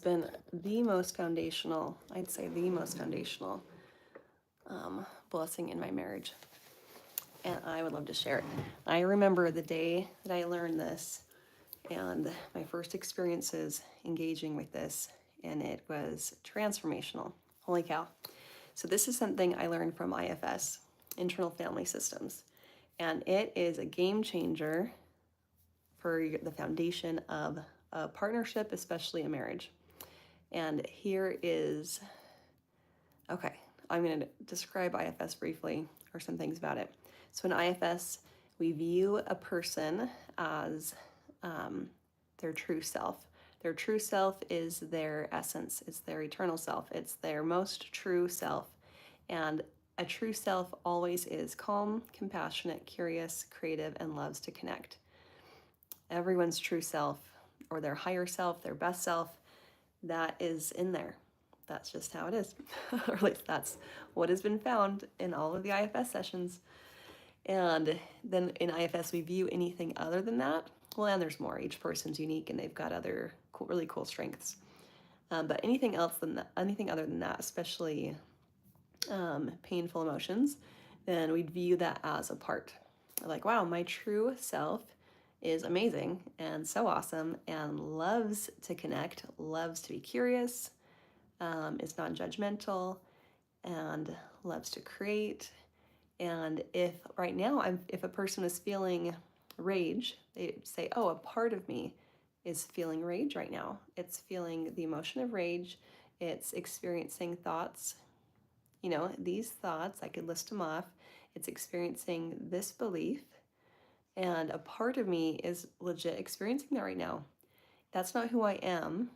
been the most foundational, I'd say the most foundational blessing in my marriage. And I would love to share it. I remember the day that I learned this and my first experiences engaging with this, and it was transformational. Holy cow. So, this is something I learned from IFS, Internal Family Systems, and it is a game changer for the foundation of a partnership, especially a marriage. And here is, okay, I'm going to describe IFS briefly or some things about it. So in IFS, we view a person as their true self. Their true self is their essence, it's their eternal self, it's their most true self. And a true self always is calm, compassionate, curious, creative, and loves to connect. Everyone's true self, or their higher self, their best self, that is in there. That's just how it is. Or at least that's what has been found in all of the IFS sessions. And then in IFS, we view anything other than that. Well, and there's more. Each person's unique and they've got other cool, really cool strengths. But anything else than that, anything other than that, especially painful emotions, then we'd view that as a part. Like, wow, my true self is amazing and so awesome and loves to connect, loves to be curious, is non-judgmental, and loves to create. And if right now, if a person is feeling rage, they say, oh, a part of me is feeling rage right now. It's feeling the emotion of rage. It's experiencing thoughts. You know, these thoughts, I could list them off. It's experiencing this belief. And a part of me is legit experiencing that right now. That's not who I am.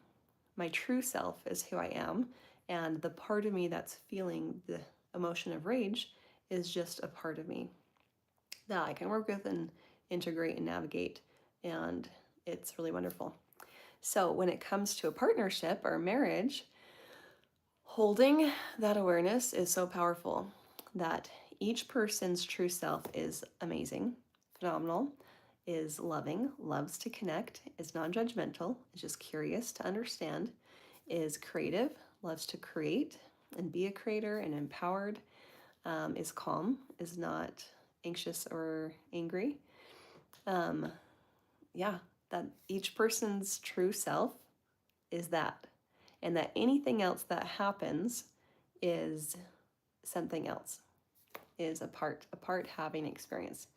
My true self is who I am. And the part of me that's feeling the emotion of rage is just a part of me that I can work with and integrate and navigate. And it's really wonderful. So when it comes to a partnership or a marriage, holding that awareness is so powerful that each person's true self is amazing, phenomenal, is loving, loves to connect, is non-judgmental, is just curious to understand, is creative, loves to create and be a creator and empowered, is calm, is not anxious or angry. That each person's true self is that. And that anything else that happens is something else, is a part having experience.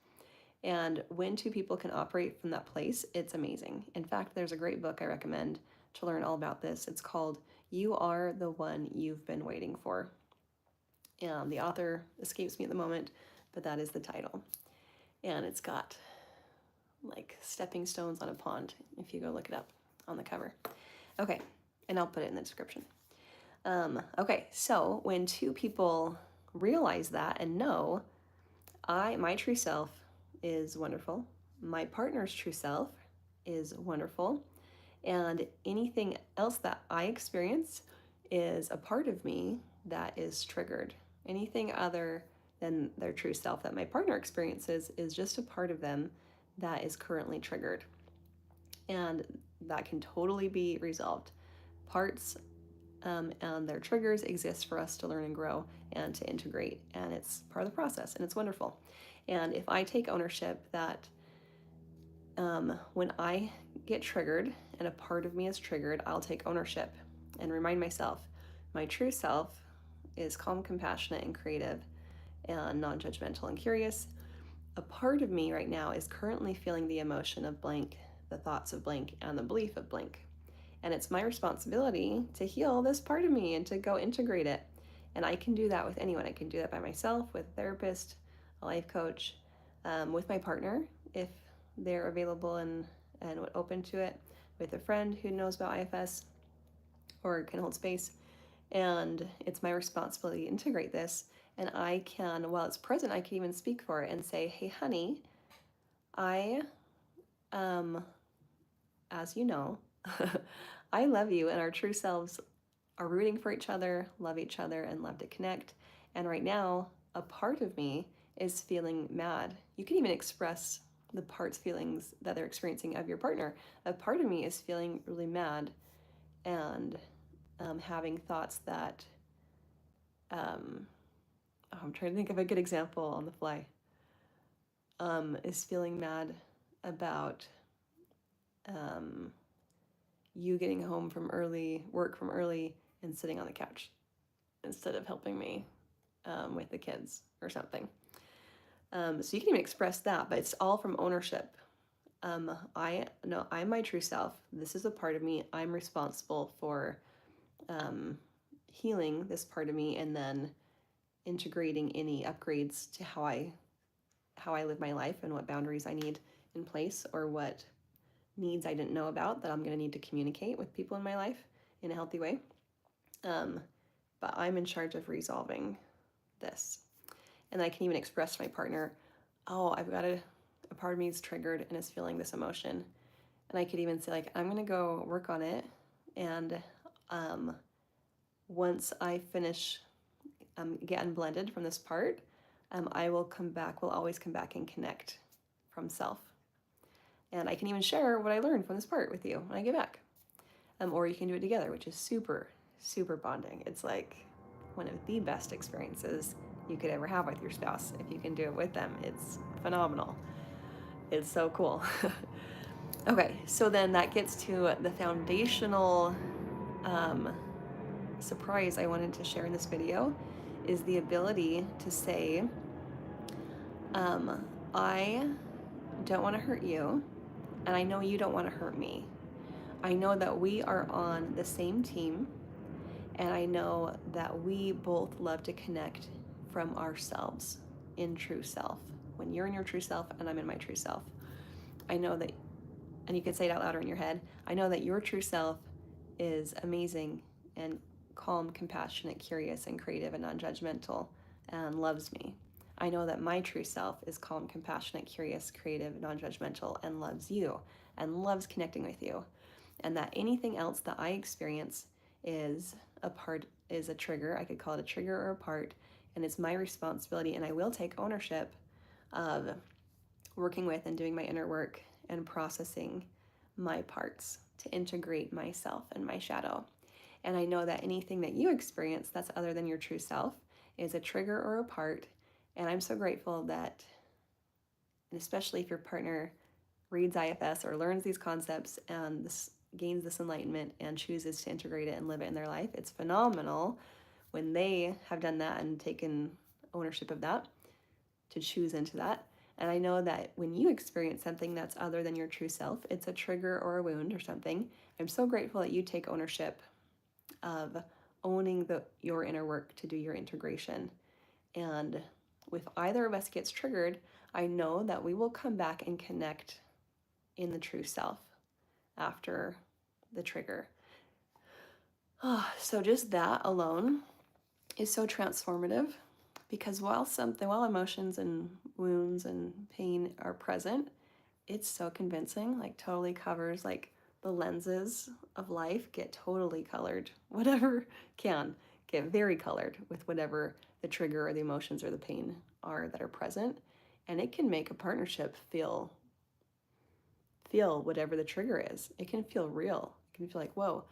And when two people can operate from that place, it's amazing. In fact, there's a great book I recommend to learn all about this. It's called You Are the One You've Been Waiting For. And the author escapes me at the moment, but that is the title. And it's got like stepping stones on a pond, if you go look it up on the cover. Okay, and I'll put it in the description. Okay, so when two people realize that and know, my true self is wonderful, my partner's true self is wonderful, and anything else that I experience is a part of me that is triggered. Anything other than their true self that my partner experiences is just a part of them that is currently triggered. And that can totally be resolved. Parts and their triggers exist for us to learn and grow and to integrate. And it's part of the process and it's wonderful. And if I take ownership that when I get triggered and a part of me is triggered, I'll take ownership and remind myself, my true self is calm, compassionate, and creative and non-judgmental and curious. A part of me right now is currently feeling the emotion of blank, the thoughts of blank, and the belief of blank. And it's my responsibility to heal this part of me and to go integrate it. And I can do that with anyone. I can do that by myself, with a therapist, a life coach, with my partner, if they're available and open to it, with a friend who knows about IFS or can hold space. And it's my responsibility to integrate this. And I can, while it's present, I can even speak for it and say, hey, honey, I, as you know, I love you, and our true selves are rooting for each other, love each other, and love to connect. And right now, a part of me is feeling mad. You can even express the part's feelings that they're experiencing of your partner. A part of me is feeling really mad and having thoughts that, I'm trying to think of a good example on the fly, is feeling mad about you getting home from work from early, and sitting on the couch instead of helping me with the kids or something. So you can even express that, but it's all from ownership. I know I'm my true self. This is a part of me. I'm responsible for healing this part of me, and then integrating any upgrades to how I live my life, and what boundaries I need in place, or what needs I didn't know about that I'm going to need to communicate with people in my life in a healthy way. But I'm in charge of resolving this. And I can even express to my partner, oh, I've got a part of me is triggered and is feeling this emotion. And I could even say, like, I'm going to go work on it. And once I finish getting blended from this part, I will come back, we'll always come back and connect from self. And I can even share what I learned from this part with you when I get back. Or you can do it together, which is super, super bonding. It's like one of the best experiences you could ever have with your spouse. If you can do it with them, it's phenomenal. It's so cool. Okay, so then that gets to the foundational surprise I wanted to share in this video, is the ability to say, I don't want to hurt you, and I know you don't want to hurt me. I know that we are on the same team, and I know that we both love to connect from ourselves in true self. When you're in your true self and I'm in my true self, I know that, and you can say it out louder in your head, I know that your true self is amazing and calm, compassionate, curious, and creative, and non-judgmental, and loves me. I know that my true self is calm, compassionate, curious, creative, non-judgmental, and loves you, and loves connecting with you. And that anything else that I experience is a trigger. I could call it a trigger or a part, and it's my responsibility, and I will take ownership of working with and doing my inner work and processing my parts to integrate myself and my shadow. And I know that anything that you experience that's other than your true self is a trigger or a part. And I'm so grateful that, and especially if your partner reads IFS or learns these concepts and gains this enlightenment and chooses to integrate it and live it in their life, it's phenomenal when they have done that and taken ownership of that, to choose into that. And I know that when you experience something that's other than your true self, it's a trigger or a wound or something, I'm so grateful that you take ownership of owning your inner work to do your integration. And if either of us gets triggered, I know that we will come back and connect in the true self after the trigger. So just that alone is so transformative, because while emotions and wounds and pain are present, it's so convincing, like totally covers, like the lenses of life get totally colored, whatever can get very colored with whatever the trigger or the emotions or the pain are that are present. And it can make a partnership feel whatever the trigger is. It can feel real. It can feel like, whoa,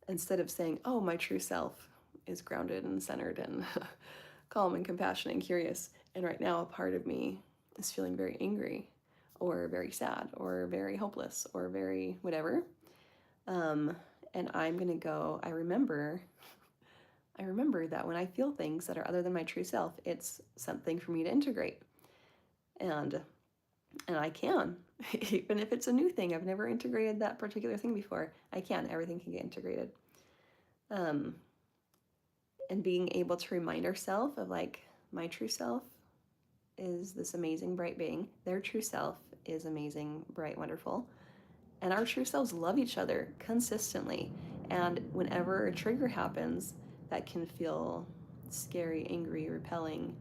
instead of saying, oh, my true self is grounded and centered and calm and compassionate and curious, and right now a part of me is feeling very angry or very sad or very hopeless or very whatever. And I'm gonna go, I remember that when I feel things that are other than my true self, it's something for me to integrate. And I can, even if it's a new thing, I've never integrated that particular thing before, I can, everything can get integrated. And being able to remind ourselves of, like, my true self is this amazing, bright being. Their true self is amazing, bright, wonderful. And our true selves love each other consistently. And whenever a trigger happens that can feel scary, angry, repelling,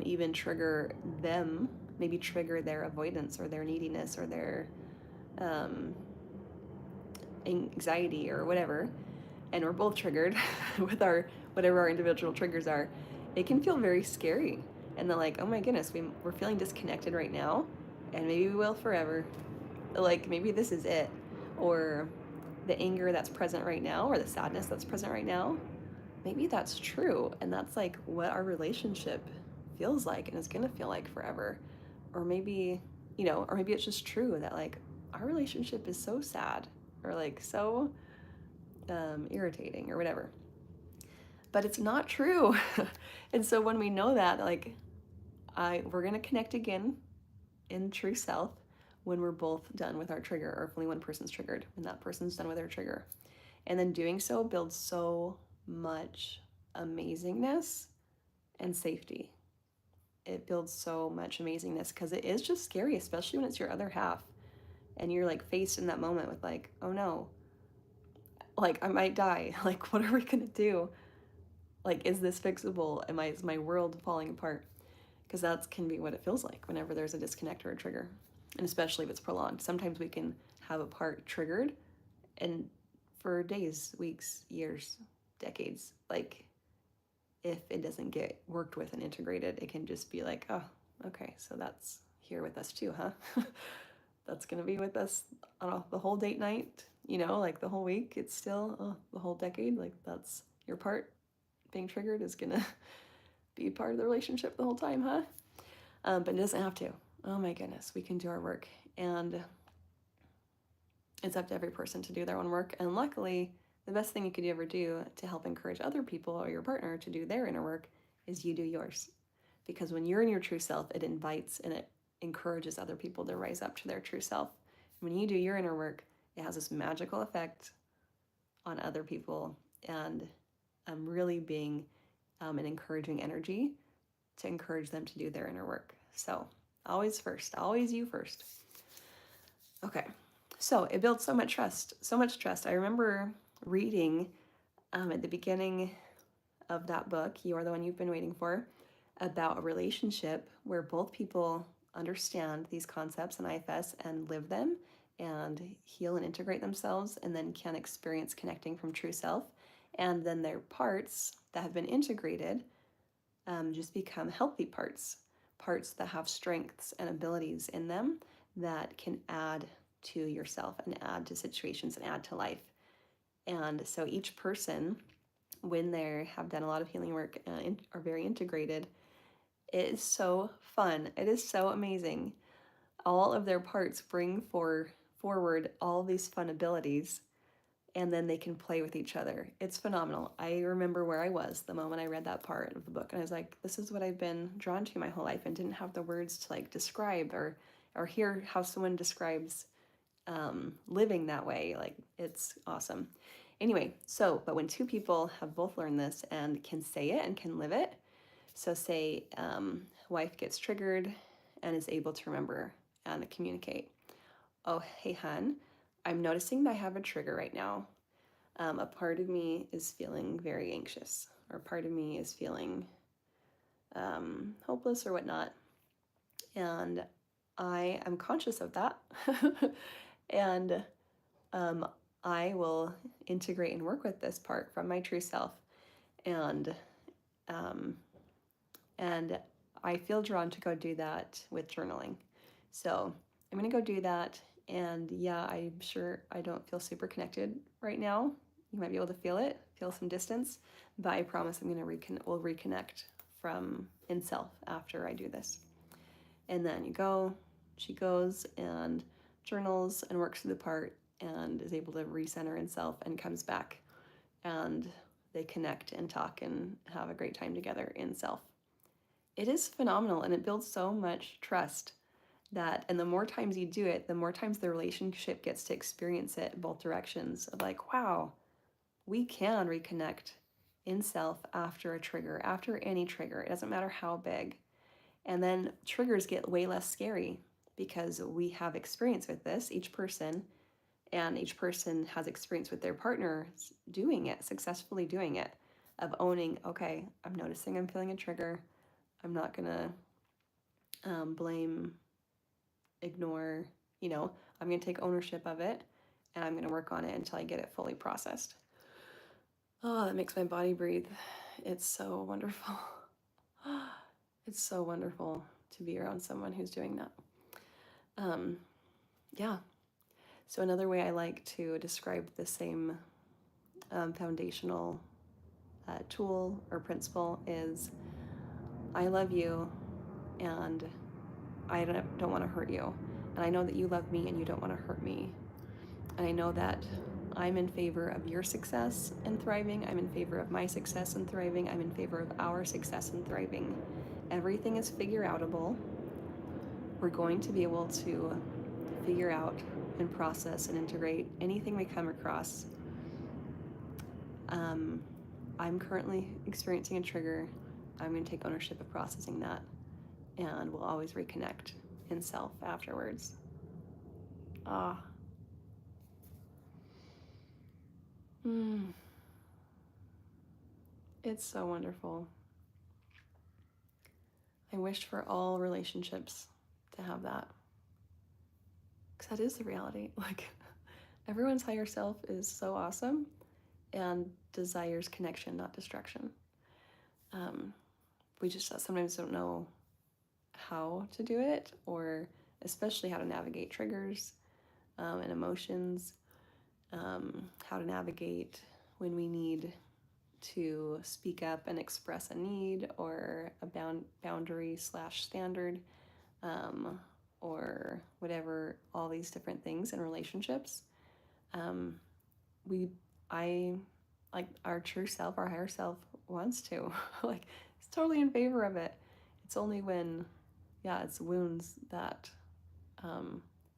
even trigger them, maybe trigger their avoidance or their neediness or their anxiety or whatever, and we're both triggered with whatever our individual triggers are, it can feel very scary. And they're like, oh my goodness, we're feeling disconnected right now, and maybe we will forever. Like, maybe this is it. Or the anger that's present right now or the sadness that's present right now, maybe that's true. And that's like what our relationship feels like and is going to feel like forever. Or maybe, or maybe it's just true that like our relationship is so sad or like so irritating or whatever. But it's not true. And so when we know that, like, we're going to connect again in true self when we're both done with our trigger, or if only one person's triggered, when that person's done with their trigger. And then doing so builds so much amazingness and safety. It builds so much amazingness because it is just scary, especially when it's your other half and you're like faced in that moment with like, oh no, like I might die. Like, what are we gonna do? Like, is this fixable? Is my world falling apart? Because that can be what it feels like whenever there's a disconnect or a trigger, and especially if it's prolonged. Sometimes we can have a part triggered and for days, weeks, years, decades. Like, if it doesn't get worked with and integrated, it can just be like, oh, okay, so that's here with us too, huh? That's gonna be with us on the whole date night, like the whole week. It's still the whole decade. Like, that's your part being triggered is gonna be part of the relationship the whole time, huh? But it doesn't have to. Oh my goodness, we can do our work, and it's up to every person to do their own work. And luckily, the best thing you could ever do to help encourage other people or your partner to do their inner work is you do yours. Because when you're in your true self, it invites and it encourages other people to rise up to their true self. When you do your inner work, it has this magical effect on other people, and really being an encouraging energy to encourage them to do their inner work. So always first, always you first. Okay, so it builds so much trust. I remember reading at the beginning of that book, You Are the One You've Been Waiting For, about a relationship where both people understand these concepts in IFS and live them and heal and integrate themselves, and then can experience connecting from true self. And then their parts that have been integrated just become healthy parts that have strengths and abilities in them that can add to yourself and add to situations and add to life. And so each person, when they have done a lot of healing work and are very integrated, it is so fun. It is so amazing. All of their parts bring forward all these fun abilities, and then they can play with each other. It's phenomenal. I remember where I was the moment I read that part of the book, and I was like, this is what I've been drawn to my whole life, and didn't have the words to like describe or hear how someone describes living that way. Like, it's awesome. Anyway, but when two people have both learned this and can say it and can live it, so say wife gets triggered and is able to remember and communicate. Oh, hey, hun, I'm noticing that I have a trigger right now. A part of me is feeling very anxious, or part of me is feeling hopeless or whatnot. And I am conscious of that. And I will integrate and work with this part from my true self. And I feel drawn to go do that with journaling. So I'm going to go do that. And yeah, I'm sure I don't feel super connected right now. You might be able to feel some distance, but I promise I'm going to we'll reconnect from in self after I do this. And then she goes and journals and works through the part and is able to recenter in self and comes back, and they connect and talk and have a great time together in self. It is phenomenal, and it builds so much trust and the more times you do it, the more times the relationship gets to experience it both directions of like, wow, we can reconnect in self after a trigger, after any trigger. It doesn't matter how big. And then triggers get way less scary because we have experience with this, each person, and each person has experience with their partner doing it, successfully doing it, of owning, okay, I'm noticing I'm feeling a trigger. I'm not gonna blame, ignore, I'm gonna take ownership of it, and I'm gonna work on it until I get it fully processed. Oh, that makes my body breathe. It's so wonderful. It's so wonderful to be around someone who's doing that. Yeah. So another way I like to describe the same foundational tool or principle is I love you and I don't want to hurt you. And I know that you love me and you don't want to hurt me. And I know that I'm in favor of your success and thriving. I'm in favor of my success and thriving. I'm in favor of our success and thriving. Everything is figure outable. We're going to be able to figure out and process and integrate anything we come across. I'm currently experiencing a trigger. I'm going to take ownership of processing that, and we'll always reconnect in self afterwards. Ah. It's so wonderful. I wish for all relationships to have that. Because that is the reality. Like, everyone's higher self is so awesome and desires connection, not destruction. We just sometimes don't know how to do it, or especially how to navigate triggers and emotions, how to navigate when we need to speak up and express a need or a boundary / standard, or whatever, all these different things in relationships. I like our true self, our higher self wants to, like, it's totally in favor of it. It's only when, it's wounds that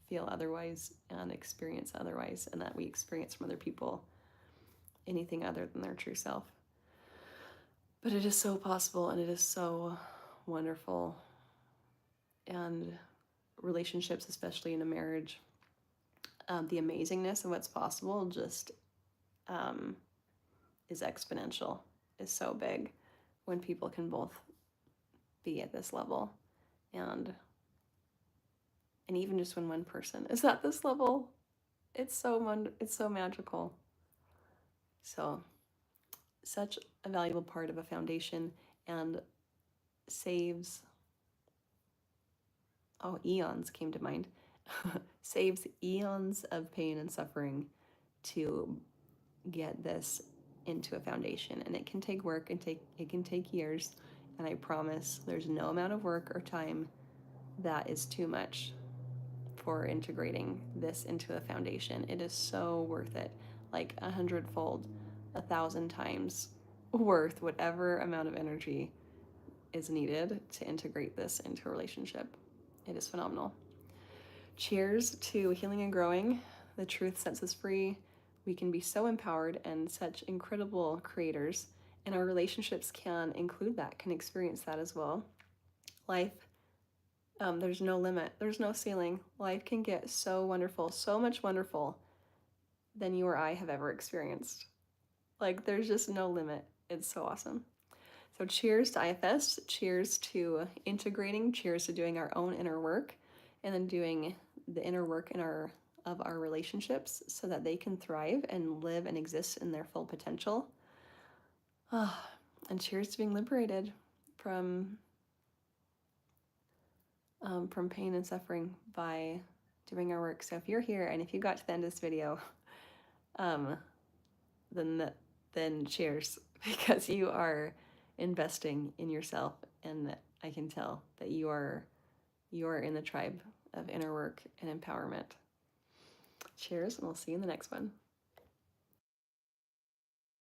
feel otherwise and experience otherwise, and that we experience from other people anything other than their true self. But it is so possible, and it is so wonderful. And relationships, especially in a marriage, the amazingness of what's possible just is exponential, is so big when people can both be at this level. And even just when one person is at this level, it's so magical. So such a valuable part of a foundation, and saves, eons came to mind, saves eons of pain and suffering to get this into a foundation. And it can take work and it can take years, and I promise there's no amount of work or time that is too much for integrating this into a foundation. It is so worth it, like 100-fold, 1,000 times worth whatever amount of energy is needed to integrate this into a relationship. It is phenomenal. Cheers to healing and growing. The truth sets us free. We can be so empowered and such incredible creators, and our relationships can include that, can experience that as well. Life, there's no limit, there's no ceiling. Life can get so wonderful, so much wonderful than you or I have ever experienced. Like, there's just no limit. It's so awesome. So cheers to IFS, cheers to integrating, cheers to doing our own inner work, and then doing the inner work of our relationships so that they can thrive and live and exist in their full potential. And cheers to being liberated from pain and suffering by doing our work. So if you're here and if you got to the end of this video, then cheers, because you are investing in yourself, and I can tell that you are in the tribe of inner work and empowerment. Cheers, and we'll see you in the next one.